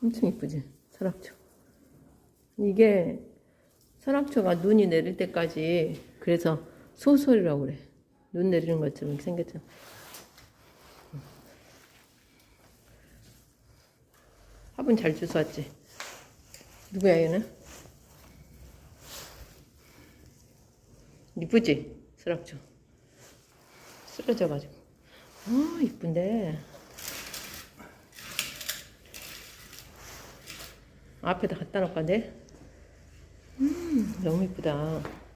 엄청 이쁘지? 설악초. 이게 설악초가 눈이 내릴 때까지, 그래서 소설이라고 그래. 눈 내리는 것처럼 생겼잖아. 화분 잘 주워왔지? 누구야 얘는? 이쁘지? 설악초. 쓰러져가지고. 이쁜데. 앞에다 갖다 놓을까, 내? 너무 이쁘다.